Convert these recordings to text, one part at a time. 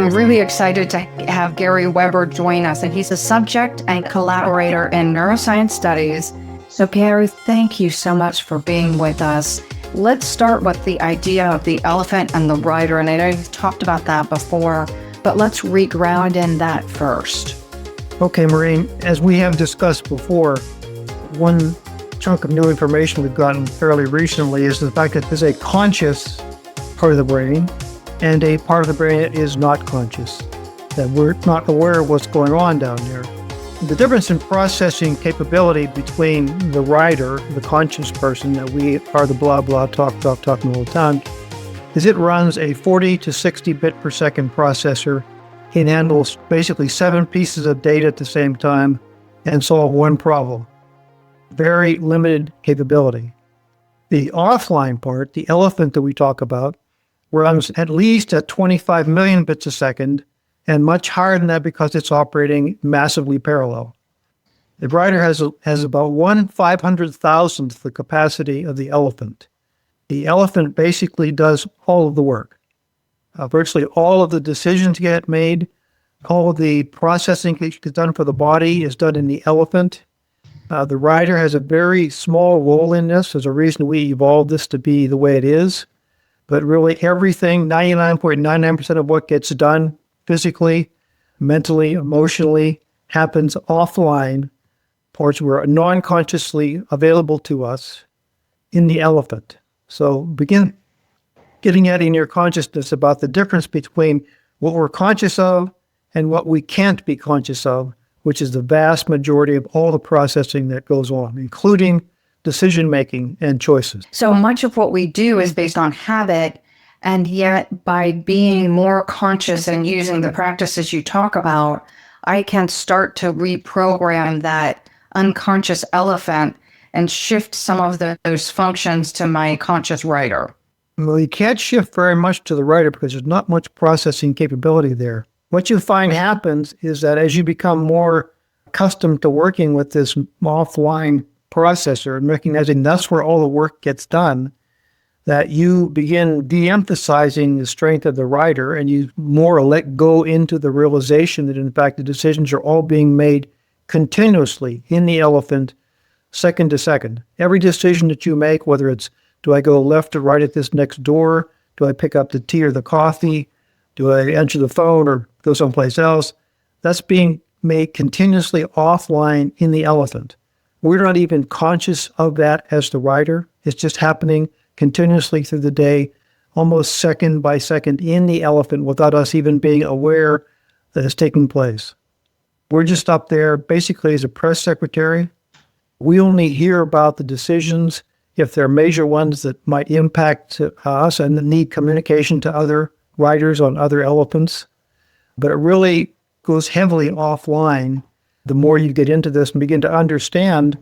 am really excited to have Gary Weber join us, and he's a subject and collaborator in neuroscience studies. So Gary, thank you so much for being with us. Let's start with the idea of the elephant and the rider, and I know you've talked about that before, but let's reground in that first. Okay, Maureen, as we have discussed before, one chunk of new information we've gotten fairly recently is the fact that there's a conscious part of the brain and a part of the brain that is not conscious, that we're not aware of what's going on down there. The difference in processing capability between the rider, the conscious person that we are the blah, blah, talking all the time, is it runs a 40 to 60 bit per second processor. It handles basically 7 pieces of data at the same time and solve one problem. Very limited capability. The offline part, the elephant that we talk about, runs at least at 25 million bits a second and much higher than that because it's operating massively parallel. The rider has about 1/500,000th the capacity of the elephant. The elephant basically does all of the work. Virtually all of the decisions get made, all of the processing that gets done for the body is done in the elephant. The rider has a very small role in this. There's a reason we evolved this to be the way it is. But really everything, 99.99% of what gets done physically, mentally, emotionally, happens offline, parts were non-consciously available to us in the elephant. So begin getting at in your consciousness about the difference between what we're conscious of and what we can't be conscious of, which is the vast majority of all the processing that goes on, including decision-making and choices. So much of what we do is based on habit, and yet by being more conscious and using the practices you talk about, I can start to reprogram that unconscious elephant and shift some of those functions to my conscious rider. Well, you can't shift very much to the rider because there's not much processing capability there. What you find happens is that as you become more accustomed to working with this offline processor and recognizing that's where all the work gets done, that you begin de-emphasizing the strength of the rider and you more let go into the realization that in fact the decisions are all being made continuously in the elephant, second to second. Every decision that you make, whether it's do I go left or right at this next door, do I pick up the tea or the coffee, do I answer the phone or go someplace else, that's being made continuously offline in the elephant. We're not even conscious of that as the rider. It's just happening continuously through the day, almost second by second in the elephant without us even being aware that it's taking place. We're just up there basically as a press secretary. We only hear about the decisions if they're major ones that might impact us and need communication to other riders on other elephants. But it really goes heavily offline the more you get into this and begin to understand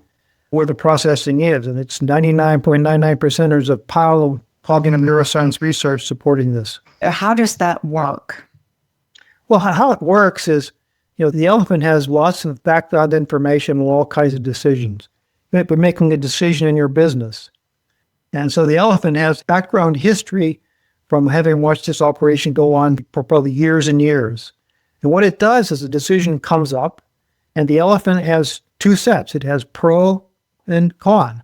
where the processing is. And it's 99.99% of cognitive neuroscience research supporting this. How does that work? Well, how it works is, the elephant has lots of background information on all kinds of decisions. You might be making a decision in your business. And so the elephant has background history from having watched this operation go on for probably years and years. And what it does is a decision comes up, and the elephant has 2 sets. It has pro and con.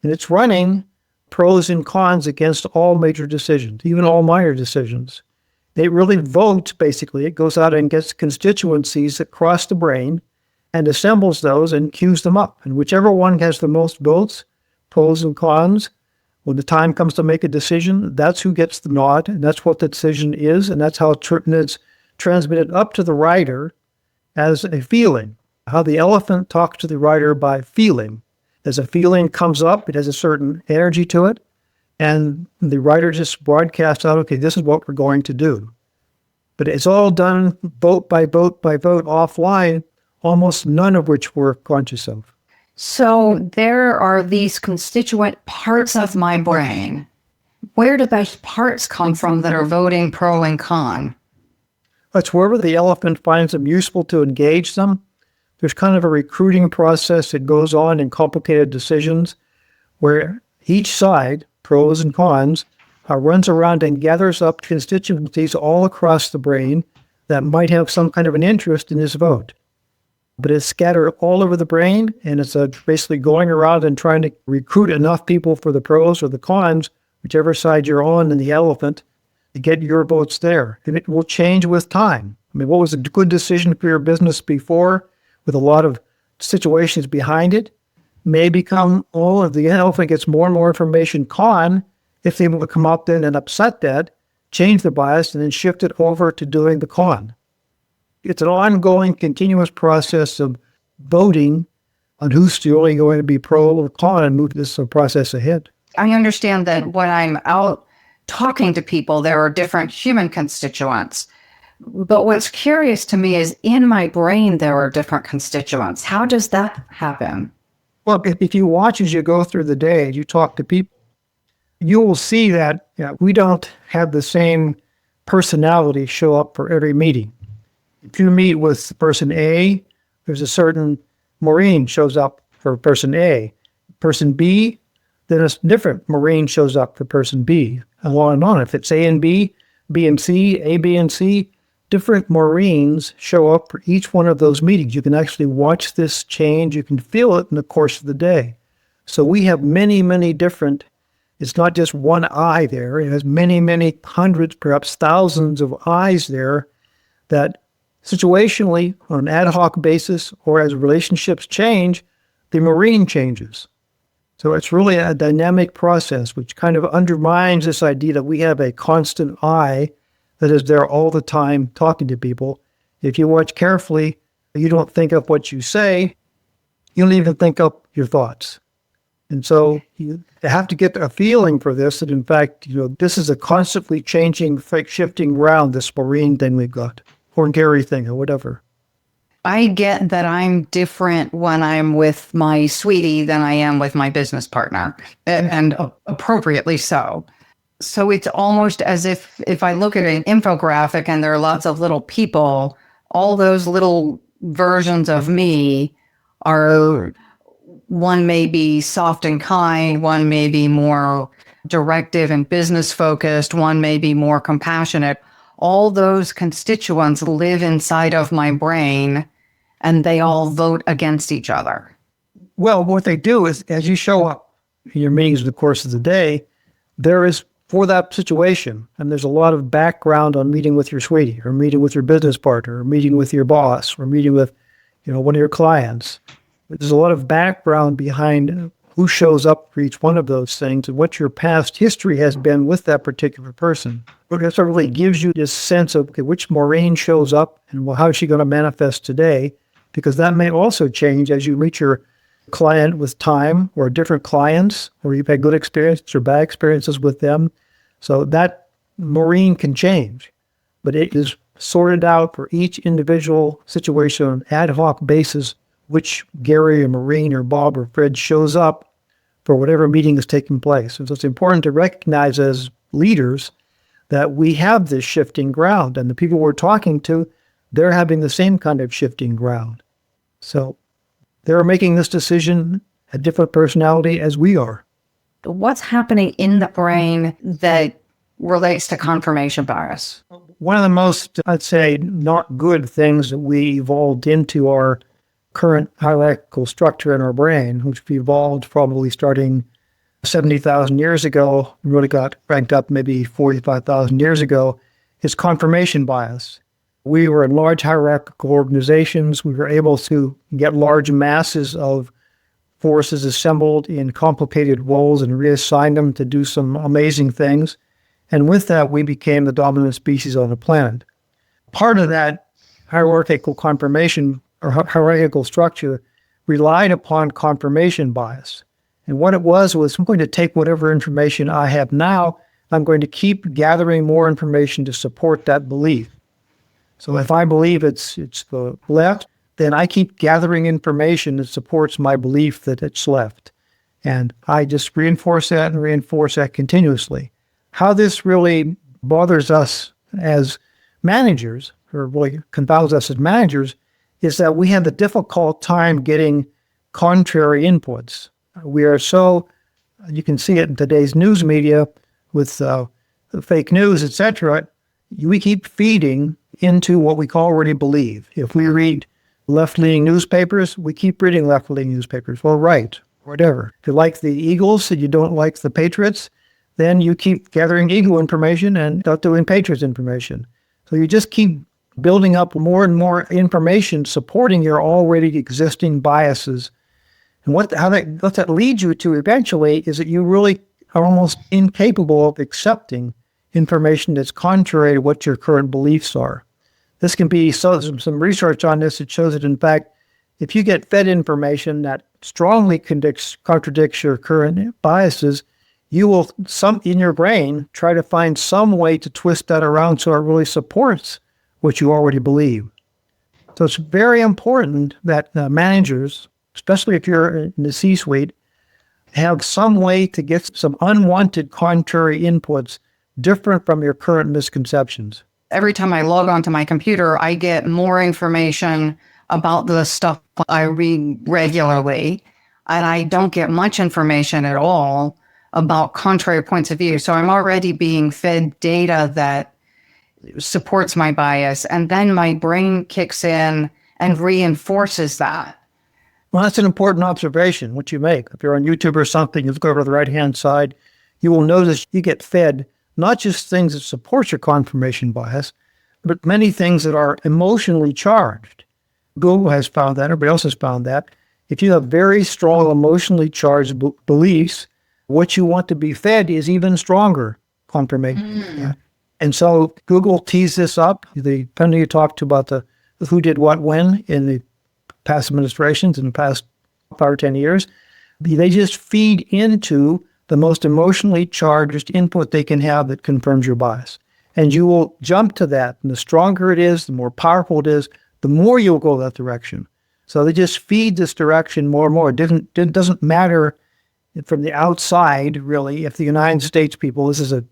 And it's running pros and cons against all major decisions, even all minor decisions. It really votes, basically. It goes out and gets constituencies across the brain and assembles those and queues them up. And whichever one has the most votes, pros and cons, when the time comes to make a decision, that's who gets the nod, and that's what the decision is, and that's how it's transmitted up to the rider as a feeling. How the elephant talks to the rider by feeling. As a feeling comes up, it has a certain energy to it, and the rider just broadcasts out, okay, this is what we're going to do. But it's all done vote by vote by vote offline, almost none of which we're conscious of. So there are these constituent parts of my brain. Where do those parts come from that are voting pro and con? It's wherever the elephant finds them useful to engage them. There's kind of a recruiting process that goes on in complicated decisions where each side, pros and cons, runs around and gathers up constituencies all across the brain that might have some kind of an interest in this vote. But it's scattered all over the brain, and it's basically going around and trying to recruit enough people for the pros or the cons, whichever side you're on in the elephant, to get your votes there. And it will change with time. I mean, what was a good decision for your business before, with a lot of situations behind it, may become, if the elephant gets more and more information, con, if they will come up then and upset that, change the bias, and then shift it over to doing the con. It's an ongoing, continuous process of voting on who's really going to be pro or con and move this process ahead. I understand that when I'm out talking to people, there are different human constituents. But what's curious to me is in my brain, there are different constituents. How does that happen? Well, if you watch as you go through the day, you talk to people, you will see that we don't have the same personality show up for every meeting. If you meet with person A, there's a certain Maureen shows up for person A. Person B, then a different Maureen shows up for person B, and on and on. If it's A and B, B and C, A, B, and C, different Maureens show up for each one of those meetings. You can actually watch this change. You can feel it in the course of the day. So we have many, many different, it's not just one eye there. It has many, many hundreds, perhaps thousands of eyes there that situationally, on an ad hoc basis, or as relationships change, the Maureen changes. So it's really a dynamic process, which kind of undermines this idea that we have a constant eye that is there all the time talking to people. If you watch carefully, you don't think of what you say, you don't even think up your thoughts. And so you have to get a feeling for this, that in fact, this is a constantly changing, shifting ground, this Maureen thing we've got, or Gary thing, or whatever. I get that I'm different when I'm with my sweetie than I am with my business partner, and appropriately so. So it's almost as if I look at an infographic and there are lots of little people, all those little versions of me are, one may be soft and kind, one may be more directive and business focused, one may be more compassionate. All those constituents live inside of my brain, and they all vote against each other. Well, what they do is, as you show up in your meetings in the course of the day, there is, for that situation, and there's a lot of background on meeting with your sweetie, or meeting with your business partner, or meeting with your boss, or meeting with, one of your clients. There's a lot of background behind who shows up for each one of those things and what your past history has been with that particular person. That's what really gives you this sense of, okay, which Maureen shows up and how is she going to manifest today? Because that may also change as you meet your client with time, or different clients, or you've had good experiences or bad experiences with them. So that Maureen can change, but it is sorted out for each individual situation on an ad hoc basis, which Gary or Maureen or Bob or Fred shows up for whatever meeting is taking place. And so it's important to recognize as leaders that we have this shifting ground, and the people we're talking to, they're having the same kind of shifting ground. So they're making this decision, a different personality as we are. What's happening in the brain that relates to confirmation bias? One of the most, I'd say, not good things that we evolved into our current hierarchical structure in our brain, which we evolved probably starting 70,000 years ago, really got ranked up maybe 45,000 years ago, is confirmation bias. We were in large hierarchical organizations. We were able to get large masses of forces assembled in complicated roles and reassign them to do some amazing things. And with that, we became the dominant species on the planet. Part of that hierarchical confirmation or hierarchical structure relied upon confirmation bias. And what it was I'm going to take whatever information I have now, I'm going to keep gathering more information to support that belief. So if I believe it's the left, then I keep gathering information that supports my belief that it's left. And I just reinforce that continuously. How this really bothers us as managers, or really confounds us as managers, is that we have a difficult time getting contrary inputs. We are so, you can see it in today's news media with the fake news, etc. We keep feeding into what we already believe. If we read left-leaning newspapers, we keep reading left-leaning newspapers. Well, right, whatever. If you like the Eagles and you don't like the Patriots, then you keep gathering Eagle information and not doing Patriots information. So you just keep building up more and more information supporting your already existing biases. And what that leads you to eventually is that you really are almost incapable of accepting information that's contrary to what your current beliefs are. This can be, so some research on this that shows that, in fact, if you get fed information that strongly contradicts your current biases, you will, in your brain, try to find some way to twist that around so it really supports what you already believe. So it's very important that managers, especially if you're in the C-suite, have some way to get some unwanted contrary inputs different from your current misconceptions. Every time I log onto my computer, I get more information about the stuff I read regularly, and I don't get much information at all about contrary points of view. So I'm already being fed data that supports my bias, and then my brain kicks in and reinforces that. Well, that's an important observation, which you make. If you're on YouTube or something, you look over to the right-hand side, you will notice you get fed not just things that support your confirmation bias, but many things that are emotionally charged. Google has found that, everybody else has found that. If you have very strong emotionally charged beliefs, what you want to be fed is even stronger confirmation. Yeah. And so Google teased this up. The penny you talked to about the who did what when in the past administrations in the past 5 or 10 years, they just feed into the most emotionally charged input they can have that confirms your bias. And you will jump to that. And the stronger it is, the more powerful it is, the more you'll go that direction. So they just feed this direction more and more. It doesn't matter from the outside, really, if the United States people, this is a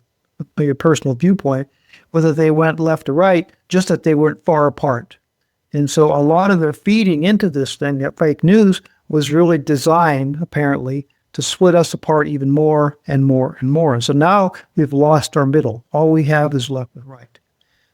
personal viewpoint, whether they went left or right, just that they weren't far apart. And so a lot of their feeding into this thing, that fake news, was really designed, apparently, to split us apart even more and more and more. And so now we've lost our middle. All we have is left and right.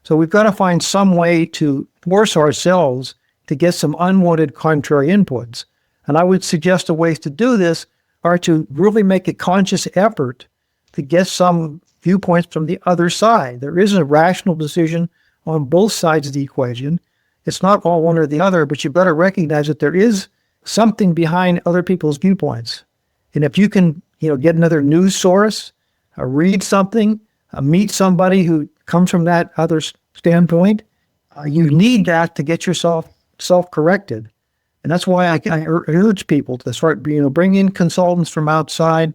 So we've got to find some way to force ourselves to get some unwanted contrary inputs. And I would suggest the ways to do this are to really make a conscious effort to get some viewpoints from the other side. There is a rational decision on both sides of the equation. It's not all one or the other, but you better recognize that there is something behind other people's viewpoints. And if you can, get another news source, read something, meet somebody who comes from that other standpoint, you need that to get yourself self-corrected. And that's why I urge people to start, bring in consultants from outside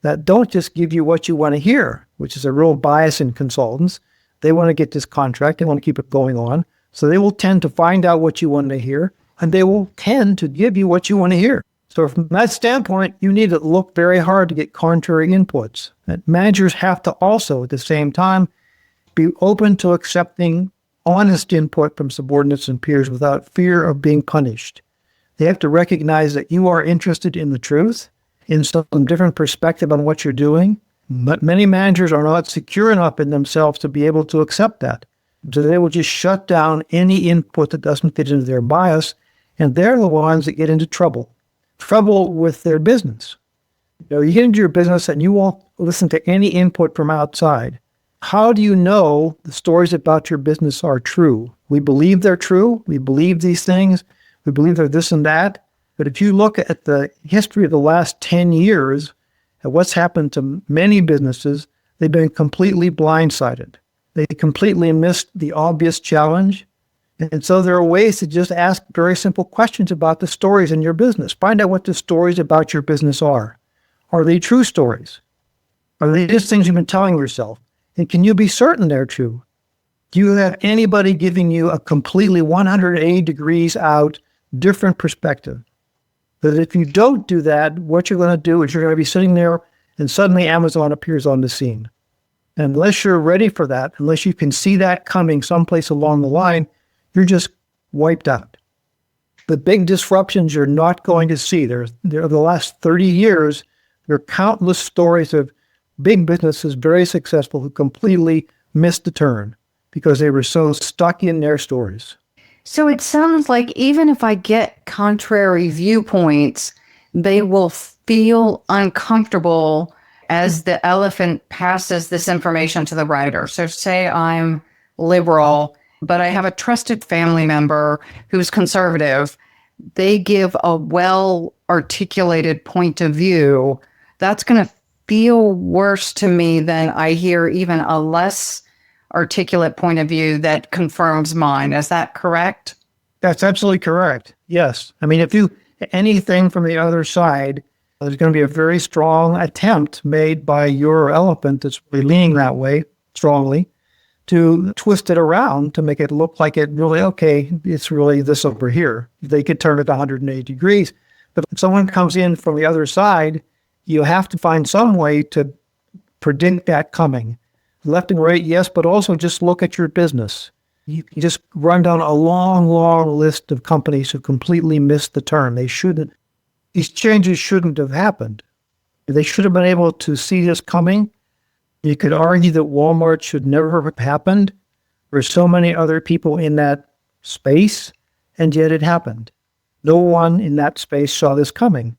that don't just give you what you want to hear, which is a real bias in consultants. They want to get this contract. They want to keep it going on. So they will tend to find out what you want to hear, and they will tend to give you what you want to hear. So from that standpoint, you need to look very hard to get contrary inputs. And managers have to also, at the same time, be open to accepting honest input from subordinates and peers without fear of being punished. They have to recognize that you are interested in the truth, in some different perspective on what you're doing, but many managers are not secure enough in themselves to be able to accept that. So they will just shut down any input that doesn't fit into their bias, and they're the ones that get into trouble with their business. You get into your business and you won't listen to any input from outside. How do you know the stories about your business are true? We believe they're true. We believe these things. We believe they're this and that. But if you look at the history of the last 10 years, at what's happened to many businesses, they've been completely blindsided. They completely missed the obvious challenge. And so there are ways to just ask very simple questions about the stories in your business. Find out what the stories about your business are. Are they true stories? Are they just things you've been telling yourself? And can you be certain they're true? Do you have anybody giving you a completely 180 degrees out, different perspective? But if you don't do that, what you're going to do is you're going to be sitting there and suddenly Amazon appears on the scene. And unless you're ready for that, unless you can see that coming someplace along the line, you're just wiped out. The big disruptions you're not going to see. There the last 30 years, there are countless stories of big businesses, very successful, who completely missed the turn. because they were so stuck in their stories. So it sounds like even if I get contrary viewpoints, they will feel uncomfortable as the elephant passes this information to the writer. So say I'm liberal, but I have a trusted family member who's conservative. They give a well-articulated point of view. That's going to feel worse to me than I hear even a less articulate point of view that confirms mine. Is that correct? That's absolutely correct. Yes. I mean, if you anything from the other side, there's going to be a very strong attempt made by your elephant that's really leaning that way strongly to twist it around to make it look like it really, okay, it's really this over here. They could turn it 180 degrees. But if someone comes in from the other side, you have to find some way to predict that coming. Left and right, yes, but also just look at your business. You just run down a long, long list of companies who completely missed the turn. These changes shouldn't have happened. They should have been able to see this coming. You could argue that Walmart should never have happened. There were so many other people in that space, and yet it happened. No one in that space saw this coming,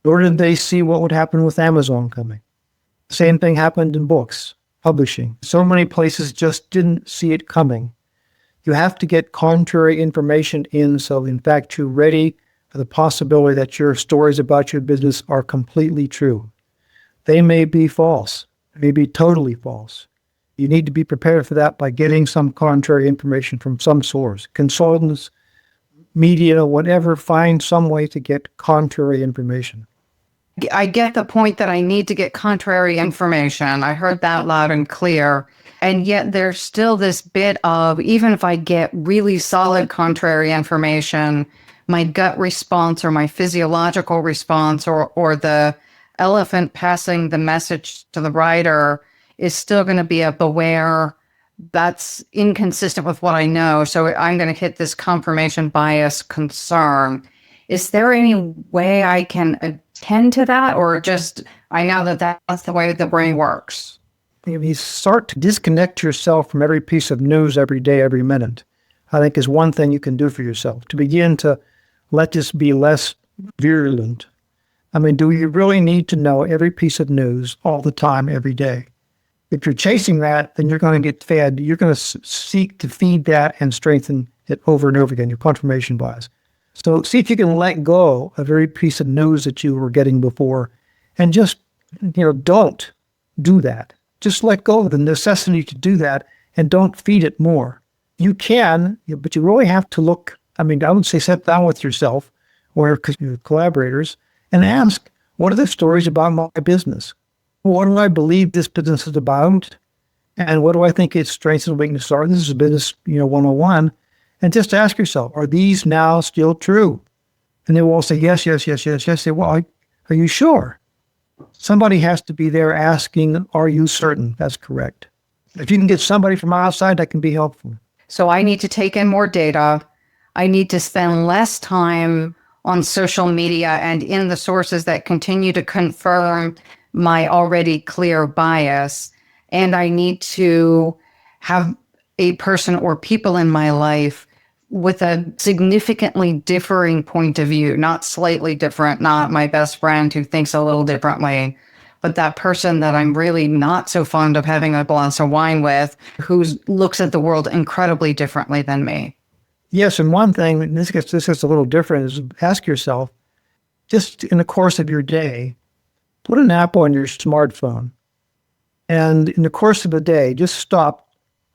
nor did they see what would happen with Amazon coming. The same thing happened in books, publishing. So many places just didn't see it coming. You have to get contrary information in, so in fact you're ready for the possibility that your stories about your business are completely true. They may be false, may be totally false. You need to be prepared for that by getting some contrary information from some source. Consultants, media, whatever, find some way to get contrary information. I get the point that I need to get contrary information. I heard that loud and clear. And yet there's still this bit of, even if I get really solid contrary information, my gut response or my physiological response or the elephant passing the message to the writer is still going to be a beware. That's inconsistent with what I know. So I'm going to hit this confirmation bias concern. Is there any way I can attend to that, or just I know that that's the way the brain works? If you start to disconnect yourself from every piece of news every day, every minute, I think is one thing you can do for yourself to begin to let this be less virulent. I mean, do you really need to know every piece of news all the time, every day? If you're chasing that, then you're going to get fed. You're going to seek to feed that and strengthen it over and over again, your confirmation bias. So see if you can let go of every piece of news that you were getting before and just, don't do that. Just let go of the necessity to do that and don't feed it more. You can, but you really have to look. I would say sit down with yourself or your collaborators and ask, what are the stories about my business? What do I believe this business is about? And what do I think its strengths and weaknesses are? This is business, 101. And just ask yourself, are these now still true? And they will all say, yes, yes, yes, yes, yes. Say, well, are you sure? Somebody has to be there asking, are you certain that's correct? If you can get somebody from outside, that can be helpful. So I need to take in more data. I need to spend less time on social media and in the sources that continue to confirm my already clear bias. And I need to have a person or people in my life with a significantly differing point of view, not slightly different, not my best friend who thinks a little differently, but that person that I'm really not so fond of having a glass of wine with, who looks at the world incredibly differently than me. Yes, and one thing, and this gets a little different, is ask yourself, just in the course of your day, put an app on your smartphone, and in the course of the day, just stop,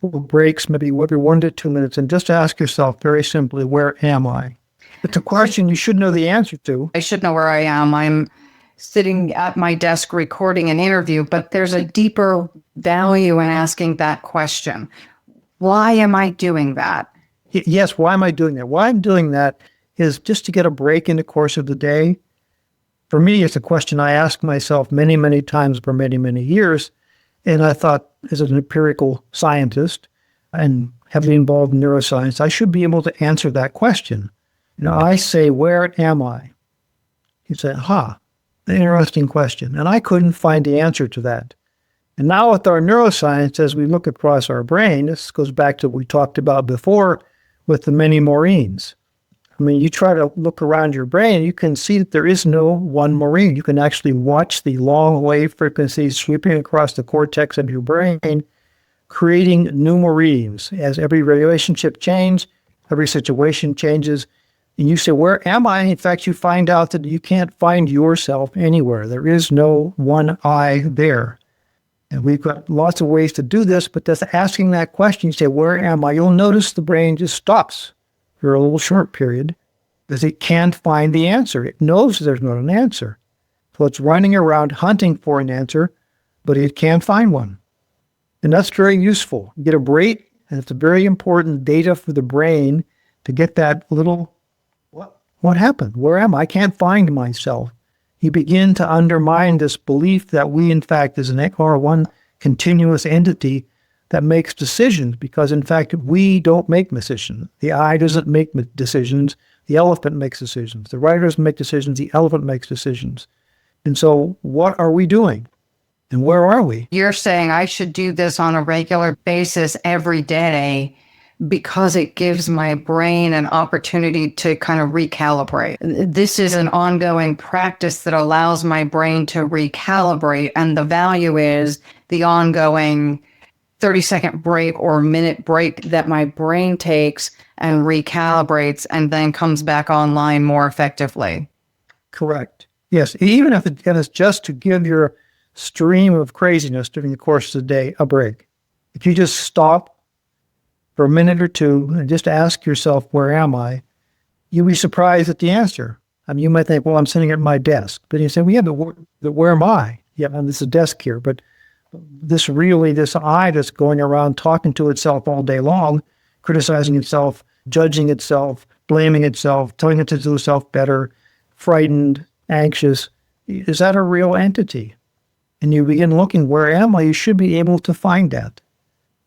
breaks, maybe every 1 to 2 minutes, and just ask yourself very simply, where am I? It's a question you should know the answer to. I should know where I am. I'm sitting at my desk recording an interview, but there's a deeper value in asking that question. Why am I doing that? Yes, why am I doing that? Why I'm doing that is just to get a break in the course of the day. For me, it's a question I ask myself many, many times for many, many years. And I thought, as an empirical scientist and heavily involved in neuroscience, I should be able to answer that question. I say, where am I? You say, an interesting question. And I couldn't find the answer to that. And now with our neuroscience, as we look across our brain, this goes back to what we talked about before with the many Maureens. I mean, you try to look around your brain, you can see that there is no one Maureen. You can actually watch the long wave frequencies sweeping across the cortex of your brain, creating new Maureens. As every relationship changes, every situation changes, and you say, where am I? In fact, you find out that you can't find yourself anywhere. There is no one I there. And we've got lots of ways to do this, but just asking that question, you say, where am I? You'll notice the brain just stops for a little short period because it can't find the answer. It knows there's not an answer. So it's running around hunting for an answer, but it can't find one. And that's very useful. You get a break, and it's a very important data for the brain to get that little, what happened? Where am I? I can't find myself. You begin to undermine this belief that we, in fact, are one continuous entity that makes decisions, because, in fact, we don't make decisions. The I doesn't make decisions. The elephant makes decisions. The writer doesn't make decisions. The elephant makes decisions. And so what are we doing? And where are we? You're saying I should do this on a regular basis every day because it gives my brain an opportunity to kind of recalibrate. This is an ongoing practice that allows my brain to recalibrate. And the value is the ongoing 30-second break or minute break that my brain takes and recalibrates and then comes back online more effectively. Correct. Yes. Even if it's just to give your stream of craziness during the course of the day a break. If you just stop for a minute or two and just ask yourself, where am I? You'll be surprised at the answer. I mean, you might think, well, I'm sitting at my desk. But you say, well, yeah, but where am I? Yeah, and this is a desk here. But this I that's going around talking to itself all day long, criticizing itself, judging itself, blaming itself, telling it to do itself better, frightened, anxious, is that a real entity? And you begin looking, where am I? You should be able to find that.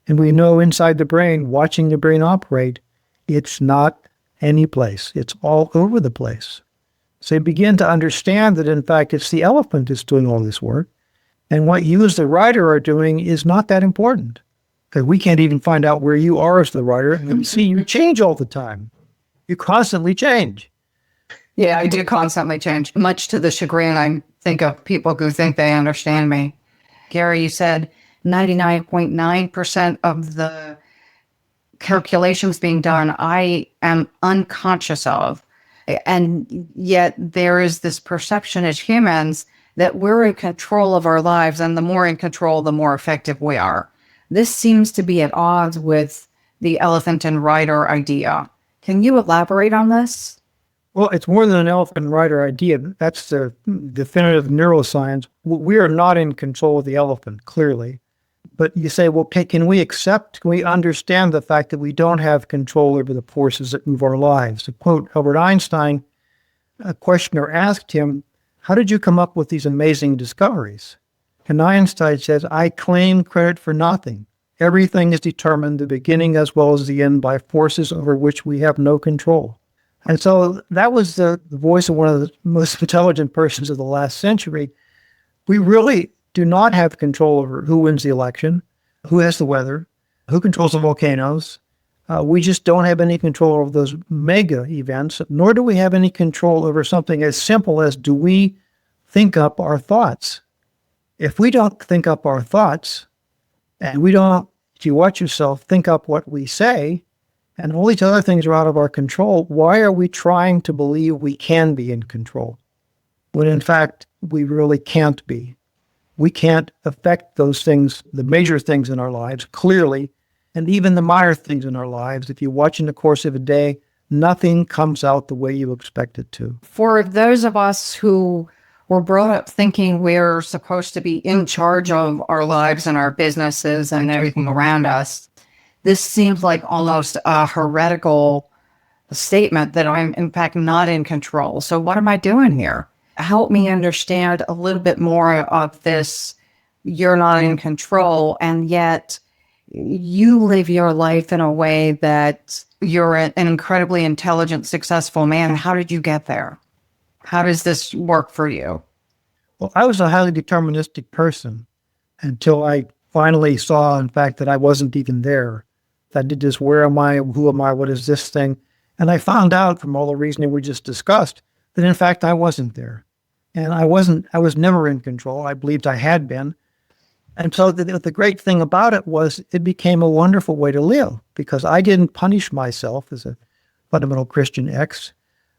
And we know inside the brain, watching the brain operate, it's not any place. It's all over the place. So you begin to understand that, in fact, it's the elephant that's doing all this work. And what you as the writer are doing is not that important. Because we can't even find out where you are as the writer. And we see you change all the time. You constantly change. Yeah, I do constantly change, much to the chagrin, I think, of people who think they understand me. Gary, you said 99.9% of the calculations being done, I am unconscious of. And yet there is this perception as humans that we're in control of our lives, and the more in control, the more effective we are. This seems to be at odds with the elephant and rider idea. Can you elaborate on this? Well, it's more than an elephant and rider idea. That's the definitive neuroscience. We are not in control of the elephant, clearly. But you say, well, can we understand the fact that we don't have control over the forces that move our lives? To quote Albert Einstein, a questioner asked him, how did you come up with these amazing discoveries? And Einstein says, I claim credit for nothing. Everything is determined, the beginning as well as the end, by forces over which we have no control. And so that was the voice of one of the most intelligent persons of the last century. We really do not have control over who wins the election, who has the weather, who controls the volcanoes. We just don't have any control over those mega events, nor do we have any control over something as simple as, do we think up our thoughts? If we don't think up our thoughts, and we don't, if you watch yourself, think up what we say, and all these other things are out of our control, why are we trying to believe we can be in control when, in fact, we really can't be? We can't affect those things, the major things in our lives, clearly, and even the minor things in our lives. If you watch in the course of a day, nothing comes out the way you expect it to. For those of us who were brought up thinking we're supposed to be in charge of our lives and our businesses and everything around us, this seems like almost a heretical statement that I'm, in fact, not in control. So what am I doing here? Help me understand a little bit more of this. You're not in control, and yet you live your life in a way that you're an incredibly intelligent, successful man. How did you get there? How does this work for you? Well, I was a highly deterministic person. until I finally saw, in fact, that I wasn't even there. That did this, where am I? Who am I? What is this thing? And I found out from all the reasoning we just discussed that, in fact, I wasn't there. And I was never in control. I believed I had been. And so the great thing about it was it became a wonderful way to live, because I didn't punish myself as a fundamental Christian X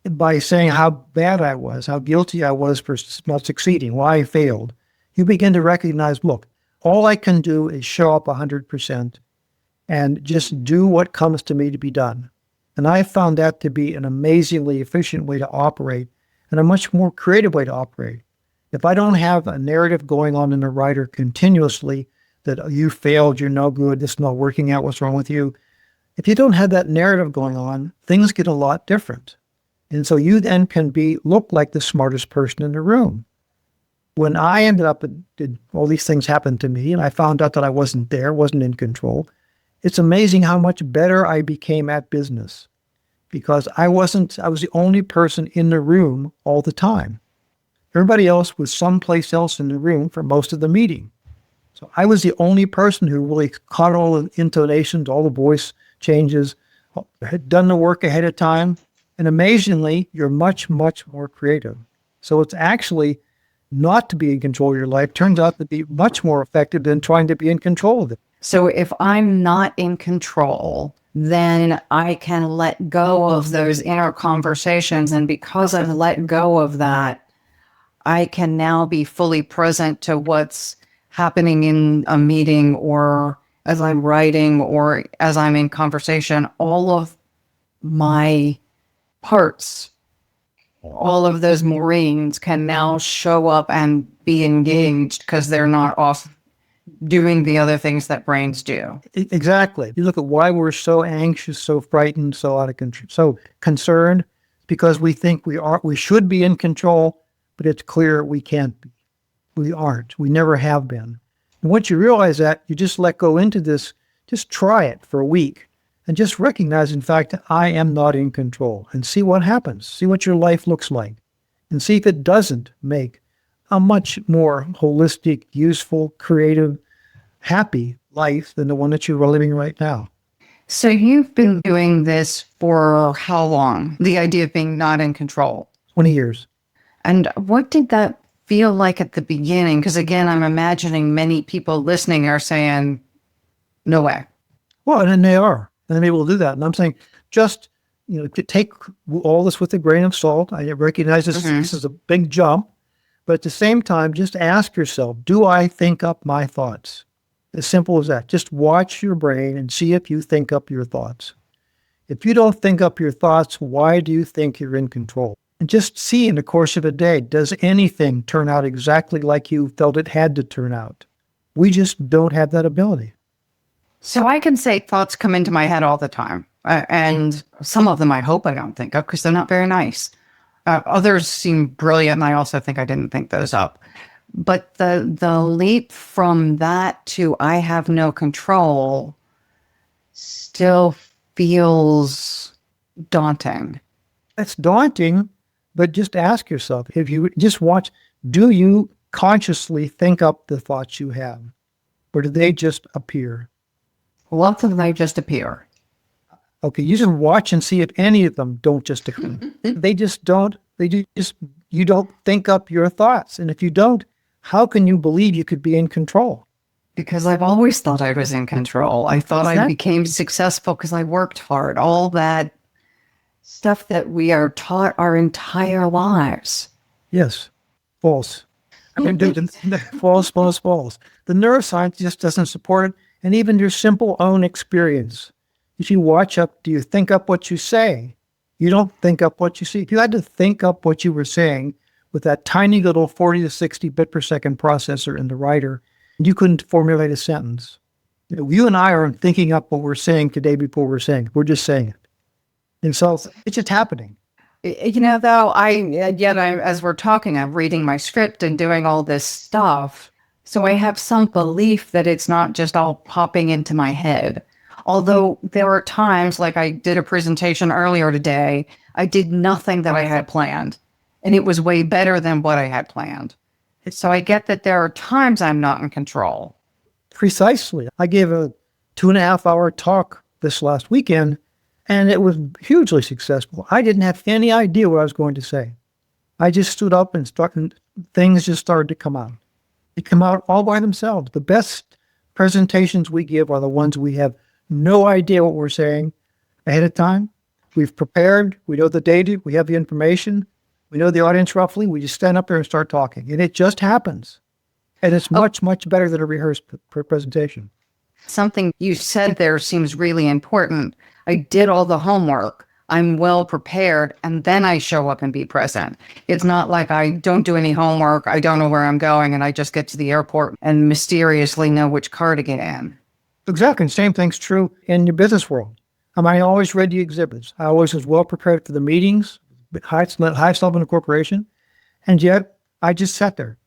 by saying how bad I was, how guilty I was for not succeeding, why I failed. You begin to recognize, look, all I can do is show up 100% and just do what comes to me to be done. And I found that to be an amazingly efficient way to operate and a much more creative way to operate. If I don't have a narrative going on in the writer continuously that you failed, you're no good, this is not working out, what's wrong with you? If you don't have that narrative going on, things get a lot different. And so you then can look like the smartest person in the room. When I ended up, did all these things happen to me, and I found out that I wasn't there, wasn't in control, it's amazing how much better I became at business, because I was the only person in the room all the time. Everybody else was someplace else in the room for most of the meeting. So I was the only person who really caught all the intonations, all the voice changes, had done the work ahead of time. And amazingly, you're much, much more creative. So it's actually not to be in control of your life turns out to be much more effective than trying to be in control of it. So if I'm not in control, then I can let go of those inner conversations. And because I've let go of that, I can now be fully present to what's happening in a meeting, or as I'm writing, or as I'm in conversation. All of my parts, all of those Marines can now show up and be engaged because they're not off doing the other things that brains do. Exactly. You look at why we're so anxious, so frightened, so out of control, so concerned, because we think we should be in control, but it's clear we can't be. We aren't. We never have been. And once you realize that, you just let go into this, just try it for a week and just recognize, in fact, I am not in control, and see what happens. See what your life looks like, and see if it doesn't make a much more holistic, useful, creative, happy life than the one that you're living right now. So you've been doing this for how long? The idea of being not in control? 20 years. And what did that feel like at the beginning? Because again, I'm imagining many people listening are saying, no way. Well, and they are. And they will do that. And I'm saying, just, to take all this with a grain of salt. I recognize this is a big jump. But at the same time, just ask yourself, do I think up my thoughts? As simple as that. Just watch your brain and see if you think up your thoughts. If you don't think up your thoughts, why do you think you're in control? And just see in the course of a day, does anything turn out exactly like you felt it had to turn out? We just don't have that ability. So I can say thoughts come into my head all the time. And some of them I hope I don't think of because they're not very nice. Others seem brilliant, and I also think I didn't think those up. But the leap from that to I have no control still feels daunting. It's daunting, but just ask yourself, if you just watch, do you consciously think up the thoughts you have? Or do they just appear? Lots of them just appear. Okay, you just watch and see if any of them don't just appear. They just don't. You don't think up your thoughts. And if you don't, how can you believe you could be in control? Because I've always thought I was in control. I thought I became successful because I worked hard. All that stuff that we are taught our entire lives. Yes, false. I mean, false. The neuroscience just doesn't support it. And even your simple own experience. If you watch up, do you think up what you say? You don't think up what you see. If you had to think up what you were saying with that tiny little 40 to 60 bit per second processor in the writer, you couldn't formulate a sentence. You and I aren't thinking up what we're saying today before we're saying it. We're just saying it. And so it's just happening. Though, as we're talking, I'm reading my script and doing all this stuff. So I have some belief that it's not just all popping into my head. Although there are times, like I did a presentation earlier today, I did nothing that I had planned. And it was way better than what I had planned. So I get that there are times I'm not in control. Precisely. I gave a 2.5 hour talk this last weekend, and it was hugely successful. I didn't have any idea what I was going to say. I just stood up and things just started to come out. They come out all by themselves. The best presentations we give are the ones we have no idea what we're saying ahead of time. We've prepared. We know the data. We have the information. We know the audience roughly. We just stand up there and start talking. And it just happens. And it's much, much better than a rehearsed presentation. Something you said there seems really important. I did all the homework. I'm well prepared, and then I show up and be present. It's not like I don't do any homework, I don't know where I'm going, and I just get to the airport and mysteriously know which car to get in. Exactly. Same thing's true in your business world. I always read the exhibits. I always was well prepared for the meetings, highest level in the corporation, and yet I just sat there.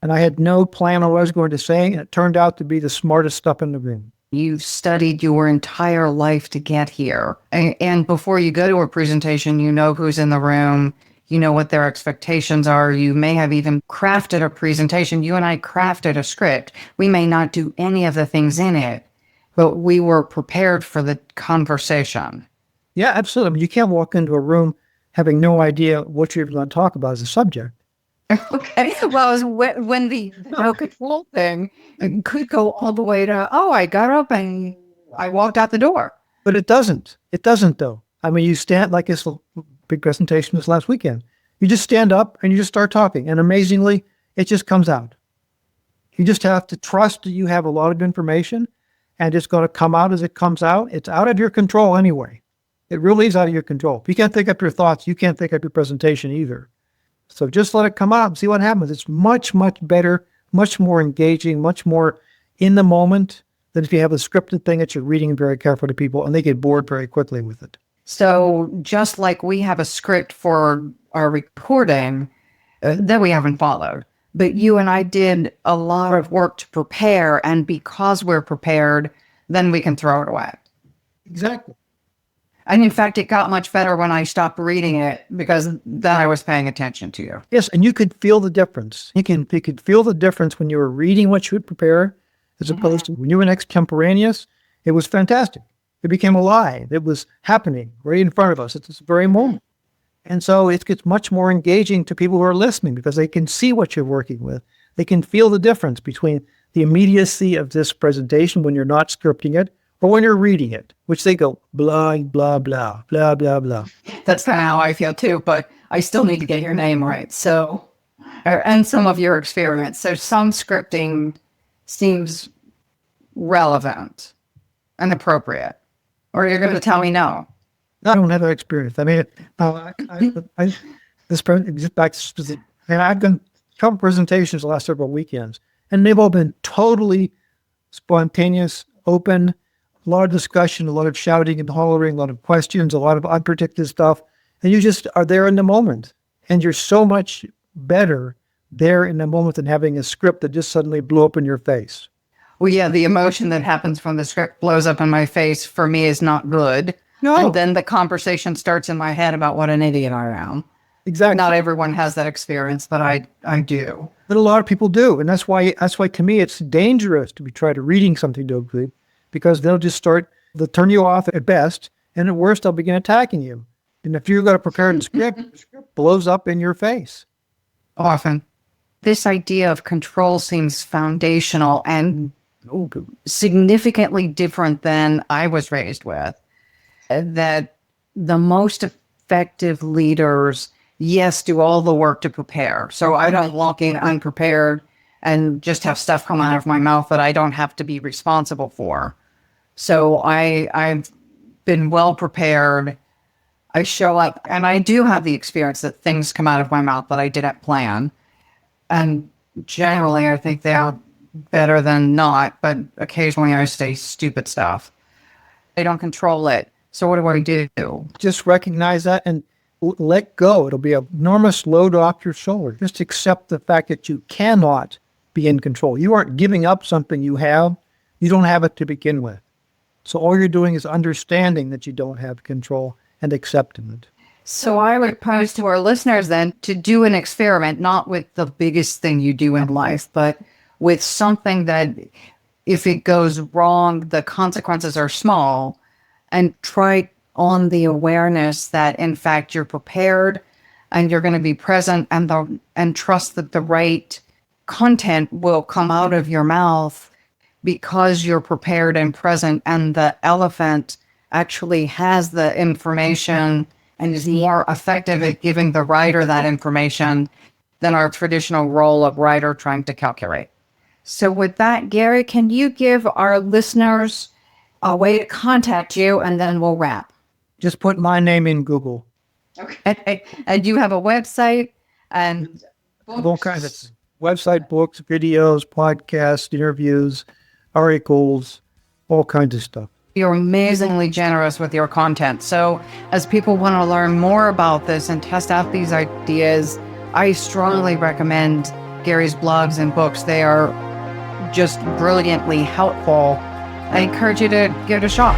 And I had no plan on what I was going to say, and it turned out to be the smartest stuff in the room. You've studied your entire life to get here. And before you go to a presentation, you know who's in the room, you know what their expectations are. You may have even crafted a presentation. You and I crafted a script. We may not do any of the things in it, but we were prepared for the conversation. Yeah, absolutely. You can't walk into a room having no idea what you're going to talk about as a subject. Okay. Well, it was when the no control thing could go all the way to, I got up and I walked out the door. But it doesn't. It doesn't, though. You stand like this big presentation this last weekend. You just stand up and you just start talking. And amazingly, it just comes out. You just have to trust that you have a lot of information and it's going to come out as it comes out. It's out of your control anyway. It really is out of your control. If you can't think up your thoughts, you can't think up your presentation either. So just let it come out and see what happens. It's much, much better, much more engaging, much more in the moment than if you have a scripted thing that you're reading very carefully to people and they get bored very quickly with it. So just like we have a script for our recording that we haven't followed, but you and I did a lot of work to prepare, and because we're prepared, then we can throw it away. Exactly. And in fact, it got much better when I stopped reading it because then I was paying attention to you. Yes, and you could feel the difference. You could feel the difference when you were reading what you would prepare as opposed to when you were extemporaneous. It was fantastic. It became alive. It was happening right in front of us at this very moment. And so it gets much more engaging to people who are listening because they can see what you're working with. They can feel the difference between the immediacy of this presentation when you're not scripting it or when you're reading it, which they go blah, blah, blah, blah, blah, blah. That's kind of how I feel too, but I still need to get your name right. So, and some of your experience. So some scripting seems relevant and appropriate, or you're going to tell me no. I don't have that experience. I've done a couple presentations the last several weekends, and they've all been totally spontaneous, open, a lot of discussion, a lot of shouting and hollering, a lot of questions, a lot of unpredicted stuff. And you just are there in the moment. And you're so much better there in the moment than having a script that just suddenly blew up in your face. Well, yeah, the emotion that happens from the script blows up in my face for me is not good. No. And then the conversation starts in my head about what an idiot I am. Exactly. Not everyone has that experience, but I do. But a lot of people do. And that's why to me, it's dangerous to be trying to reading something to because they'll turn you off at best. And at worst, they'll begin attacking you. And if you've got a prepared script, the script blows up in your face. Often. This idea of control seems foundational and significantly different than I was raised with. That the most effective leaders, yes, do all the work to prepare. So I don't walk in unprepared and just have stuff come out of my mouth that I don't have to be responsible for. So I've been well prepared. I show up and I do have the experience that things come out of my mouth that I didn't plan. And generally I think they are better than not, but occasionally I say stupid stuff. I don't control it. So what do I do? Just recognize that and let go. It'll be an enormous load off your shoulder. Just accept the fact that you cannot be in control. You aren't giving up something you have. You don't have it to begin with. So all you're doing is understanding that you don't have control and accepting it. So I would pose to our listeners then to do an experiment, not with the biggest thing you do in life, but with something that if it goes wrong, the consequences are small, and try on the awareness that in fact you're prepared and you're going to be present and trust that the right content will come out of your mouth because you're prepared and present, and the elephant actually has the information and is more effective at giving the writer that information than our traditional role of writer trying to calculate. So with that, Gary, can you give our listeners a way to contact you, and then we'll wrap? Just put my name in Google. Okay. And you have a website and books. All kinds of website, books, videos, podcasts, interviews, articles, all kinds of stuff. You're amazingly generous with your content. So as people want to learn more about this and test out these ideas, I strongly recommend Gary's blogs and books. They are just brilliantly helpful. I encourage you to give it a shot.